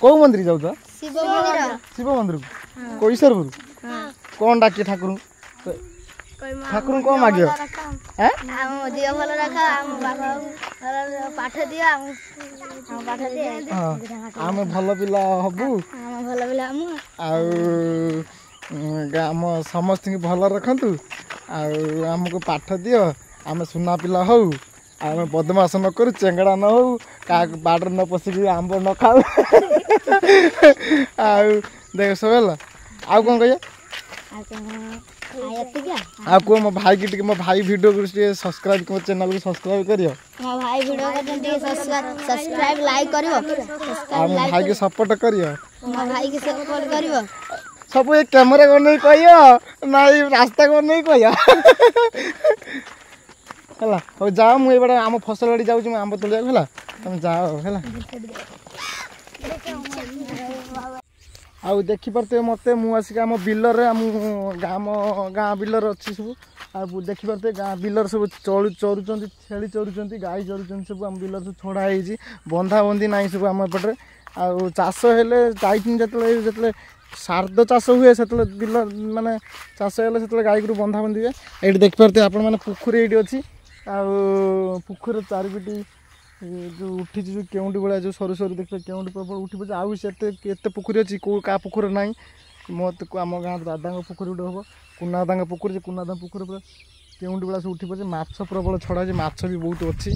कौ मंदिर जाऊ शिव मंदिर को ईश्वरपुर कौन डाकिए ठाकुर ठाकुर कौन मागियो आम भल पिला हबू आम समस्त भल रखु आमको पाठ दियो आम सुना पिला हौ आम बदमाश न करू चेंगड़ा न हो क्या बाटर न पशिक आंब न खाऊ देख सब है आउ कौन कह आप को मो भाई की मो भाई वीडियो को सब्सक्राइब मो चैनल को सब्सक्राइब करियो मो भाई वीडियो को सब्सक्राइब लाइक करियो मो भाई के सपोर्ट करियो मो भाई के सपोर्ट करियो सब एक कैमरा को नहीं कहियो नहीं रास्ता को नहीं कहियो हला हो जाओ मु एबडा आम फसल वाड़ी जाऊ आंब तोलिया हला तुम जाओ हला आउ देखी पारे मत मुझे आम बिलर गाँ बिलर अच्छी सब आ देखी पारे गाँ बिलर सब चरुँच छेली चरुँच गाई चरुँच सब आम बिलर सब छड़ा हो बंधा बंधी ना सब आम एपटे आस हेले जो शारद चाष हुए से बिल माने चाष हेले से गाई गरु बंधा बंधी हुए ये देखिपारे आपण मैंने पुखुरी ये अच्छी पुखुरी चारिपटी जो उठी जो केउंटी भाया जो सरू सरू देखिए केउंटी प्रबल उठी पड़े आउ से पुखुरी अच्छी कौ क्या पुखुरी ना मत आम गाँव दादा पुखुरी गोटे हम कुनादा पुखुरी कुनादा पुखुरी पूरा केउंटी भाया सब उठी पड़े माछ प्रबल छड़ा माछ भी बहुत अच्छी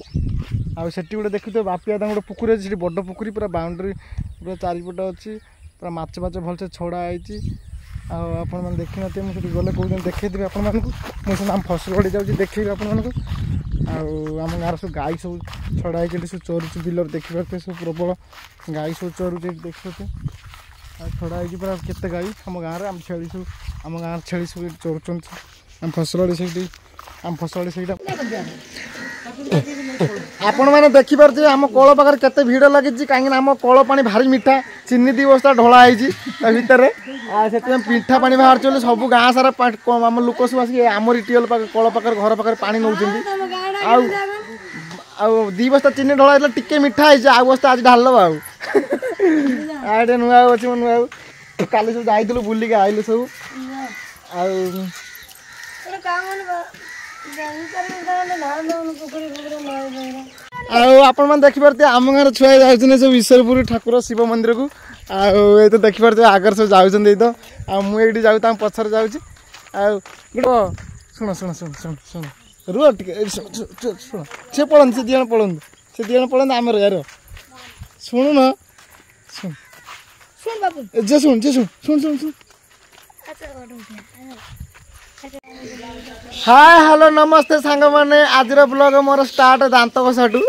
आठ गोटे देखते बापिया गोटे पुखुरी अच्छी बड़ पुखुरी पूरा बाउंड्री पूरा चारिपट अच्छी पूरा माछ फाच भलसे छड़ा होती आपण मैंने देखी नथे मुझे गले कौन देखी आपण मानक मुझे आम फसल बाड़ी जाऊँगी देखी आपण मानक आम गाँव सब गाई सब छड़ा सब चरुच बिलर देखिए सब प्रबल गाई सब चरुच देखते छड़ा हो पूरा केते गाई आम गाँव में आम छेली सब आम गाँव छेली सब चरुच आम फसल बाड़ी से आम फसल बाड़ी से आपण मैंने देखिपारे आम कल पाखे केते भीड़ लगी कहीं आम कल पानी भारी मीठा चीनी 2 बस्ता ढला भितर से मीठा पानी बाहर चले सब गाँ सारा आम लोक सब आसिक आमरी टीएल कल पाखे घर पाखे पानी नौ 2 बस्ता चीनी ढला टिके मीठा है आउ बस्ता आज ढाल आए नुआ अच्छी नुआ काली सब जाइलु बुलिक आइलु सब आपण मैंने देखिपारे आम गाँव छुआ जाऊँ सब ईश्वरपुर ठाकुर शिव मंदिर को ये तो देखिपारे आगर सब जाऊँ तो मुझे जाऊँ पचर जाऊँ शुण शुण शुण शुण शुण रुह टे शुण सी पढ़ से दिजन पढ़ू से दिजन पढ़े आम यार शुणु न शुण जे शुण जे शुण शुण शुण शुण हाय हेलो नमस्ते सांग मैंने आज ब्लॉग मोर स्टार्ट दांत घसाटू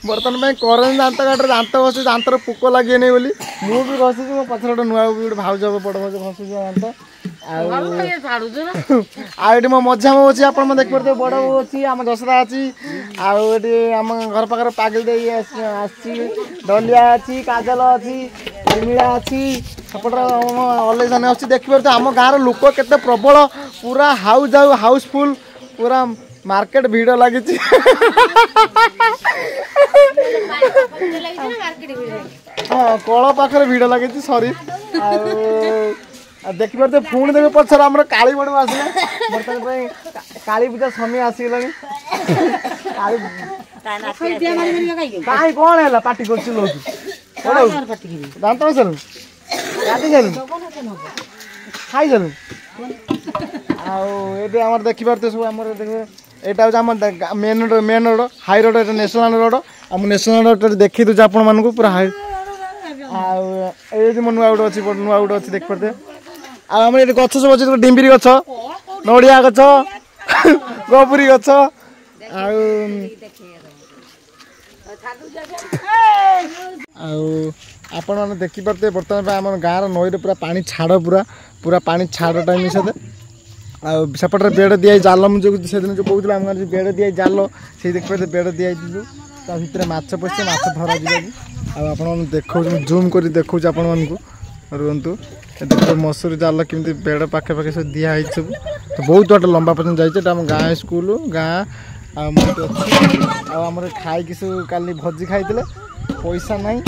बर्तमान में करें दांत काटे दांत घसी दांतर पोक लगे नहीं बोली मु भी घसी मो पछर गोटे नुआ गोटे भाज हम बड़ भाज घसी दांत आगे मो मझा मो अच्छी आप देखिए बड़ बो अच्छी आम दशरा अच्छी आगे आम घर पाखे पागिल दे डलिया अच्छी काजल अच्छी मीला अच्छी सपटे अलेजान अच्छी देखिए आम गाँव लोक केते प्रबल पूरा हाउसफुल पूरा मार्केट भीड़ लगी हाँ कल पाखे भीड़ लगी सॉरी देखिए पुणी देखे पचर आम काली बड़ आसला बर्तमान काली पूजा समय आसगला कहीं कौन है पार्टी कर दांत सर काटी सारू खाई सारू आम देखिए सब आम देखिए यहाँ हूँ आम main road high road national road आम नेशनल रोड देखी दूसरे आपण मानक पूरा हाई मो नुआ गोटे अच्छी नुआ गोटे अच्छी देखिए आम ये गच सब अच्छे डिम्बिरी गच नड़िया गच गपुरी गच आपण मैंने देखिपारे बर्तमान आम गाँव नई पूरा पानी छाड़ पूरा पूरा पानी छाड़ टाइम सहित आसेपटे बेड़ दिखाई जाल मुझे से दिन जो कहते आम गाँव बेड़ दिखाई जाल से देखिए बेड़ दिखाई भितर माछ पशे माछ धरा जा देखो जूम कर देखो आपण मानक रुहतु देखिए मसूरी जाल केमी बेड़ पाखे पाखे सब दिखाई सब तो बहुत बाट लंबा पर्यटन जाइए आम गाँ स्कूल गाँ आमर खाई सब काली भोजी खाई पैसा नहीं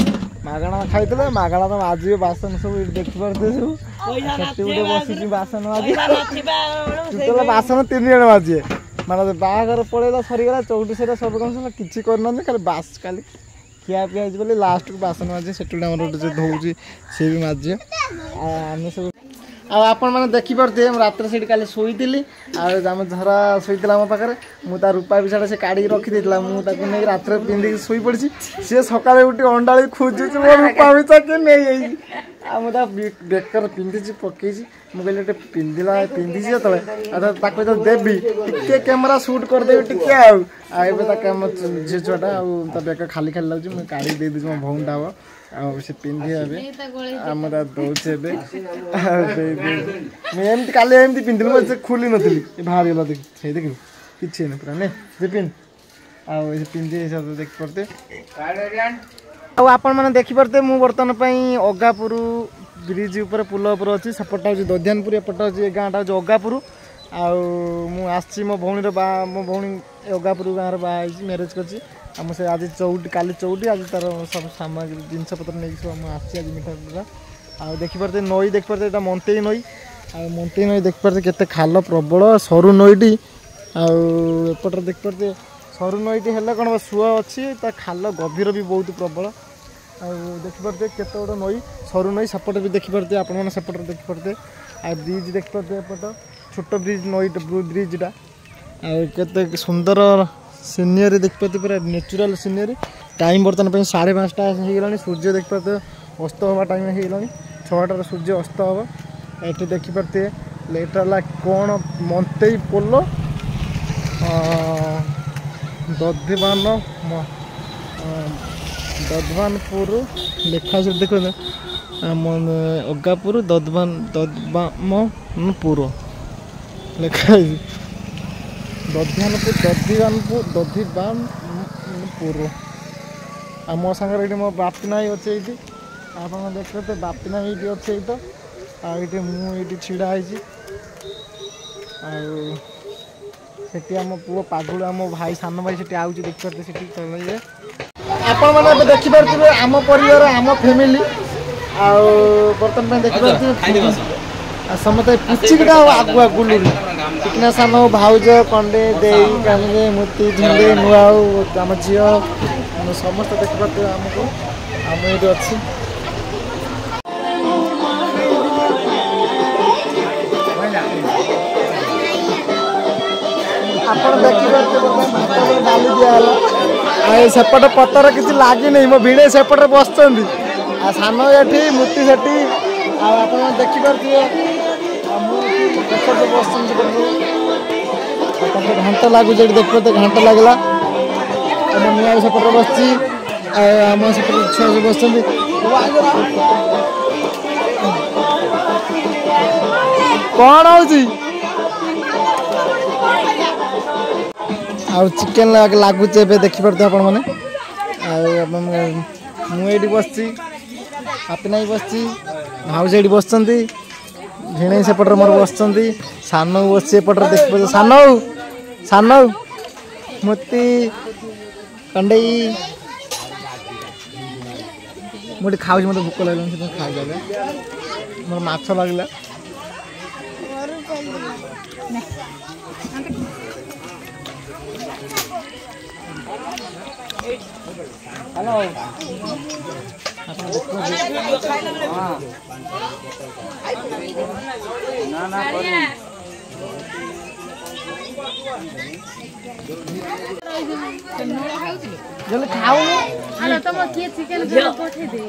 मागणा खाइले मागणा तो माजिबे बासन सब देखि परते सब सेठी उठे बसिची बासन माजि टोटल बासन 3 जण माजिए माने बाहागर पळेला सरीगला चौटी सेरा सब काम किछि करनन खाली बास खाली खिया पिया बोले लास्ट को बासन माजे सेठी हमर जो धौची से भी माजिए आमे सब आपण मैंने देखिपे रात से शोली आम झरा शोला मो पाखे मुझे रूपा पिछाड़ा से काढ़ी रखीदेला मुझे नहीं रात पिंधिक शोई पड़ी सी सका उठी अंडाड़ी खोजुची मो रूपा पिछा किए नहीं मुझे बेकर पिंधि पकई मुझे पिंधिला पिंधि जो देवी टे कैमेरा सुट करदेवी टे झी छुआटा बेक खाली खाली लगे मुझे काढ़ी दे दूँ मो भौणटा हम से पिंधि आम दौचे एमती काली एमती पिंधिल मुझे खोली नी बाहर गला देख देखिल किसी नहीं पूरा नहीं जे पिंध आए पिंधि देख पारते आपण मैंने देखिपे मुझे बर्तमान अगापुर ब्रिज उपर पुल उपर अच्छी सेपटा हूँ दध्यानपुर एपटा हूँ गाँटा हूँ अगापुर आसी मो भौणी मो भौणी अगापुर गाँव बाहर मैरेज कर से आज चौटी काली चौटी आज तार सब सामग्री जिनपतर नहीं सब आज मिठा पूरा आ देखिपे नई देखिपे यहाँ मंतेई नई मंतेई नई देखिपे केते खाल प्रबल सरू नईटी आपर देखिपे सरू नईटी है कौन सुआ अच्छी खाल गभीर भी बहुत प्रबल देखिपे केते गोटे नई सरू नई सेपटे भी देखिपे आपण सेपटे देखिपे आ ब्रिज देखिपे एपट छोट ब्रिज नई ब्रिजटा आते सुंदर सीनियरी देखिपे पूरा नेचुरल सीनियरी टाइम बर्तमान 5:30 हो सूर्य देखिपे अस्त हवा टाइम हो 6टार सूर्य अस्त हम ये देखिपे एटा कौन मंतेई पोल दधवानपुर लेखा देख अगापुर दधवानपुर लेखा दधिवानपुर आ मो सागर ये मो बापिना अच्छे ये आप देखते बापिना ये अच्छे तो ये मुझे छिड़ा सेठी आम पुओ पागुड़ आम भाई सान भाई से आउची देखते से चलिए आपण मैंने देखिपे आम परिवार आम फैमिली बर्तमान देखिए समस्त पुचिकटा आगुआ गुलुरी चिकना सान भाउज कंडे दे मूर्ति झुंडे नुआ आम झी समस्त देखिपे आमको आम ये अच्छी आपण देखिए डाली दिहला सेपटे पतर किसी लगे नहीं मो भिड़े सेपटे बस सान ये मूर्ति से आप देखिपे बस घंटा लगुच देखते घंटा लगला नुआ सेपटे बस आम सेपटे छुआ सब बस कौन हो चिकेन लगुच देखिपे आपण मैंने मुझे बस हापिना बस भाउज ये बस भिणे सेपटे मोर बस सान बस एपटे देखिए सान मूर्ति कंडे मुझे खाऊ मत भोक लगे खाई मोर माछ लगला हेलो ना जल्दी खाओ हेलो तुम के चिकन पठे दे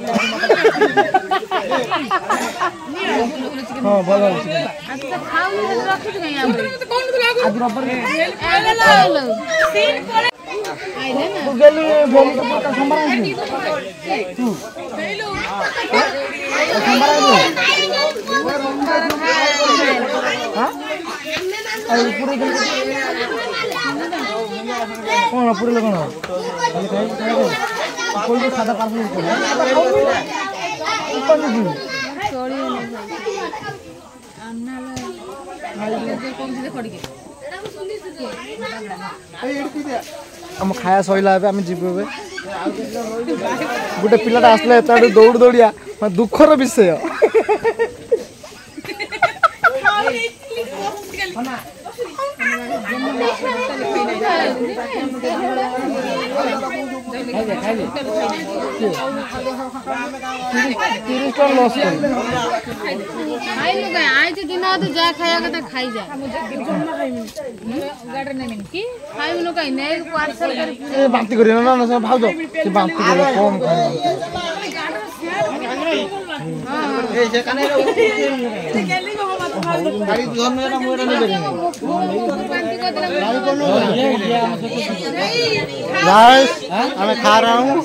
हां बोलो अच्छा खाओ रखि दे यहां आज रबर हेलो सीन करे आइले ना गेली बोली तो का संभाल आइली तू संभाल आइली हां आई पूरे गेली कौन पूरे लोग कोई भी सादा पार्सल नहीं सॉरी अन्ना कौन से खड़ी के आम खाया सैला आम जीवु गोटे पिलाटा आसला एत दौड़ दौड़िया दुखर विषय बांती कर भाव बांती कर कम हमें खा रहा हूँ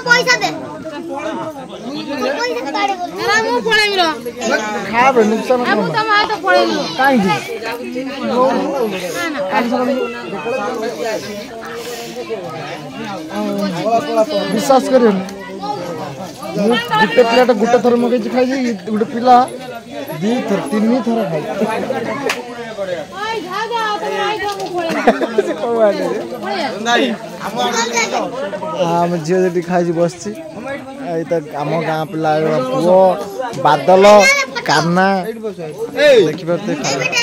पैसा दे विश्वास कर गोटे प्लेट गोटे थर मगे खाई गोटे पिला 2 थर 3 थर खाई आम झील खाई बस आम गाँ पिला पुओ बादल कान्ना देखिए।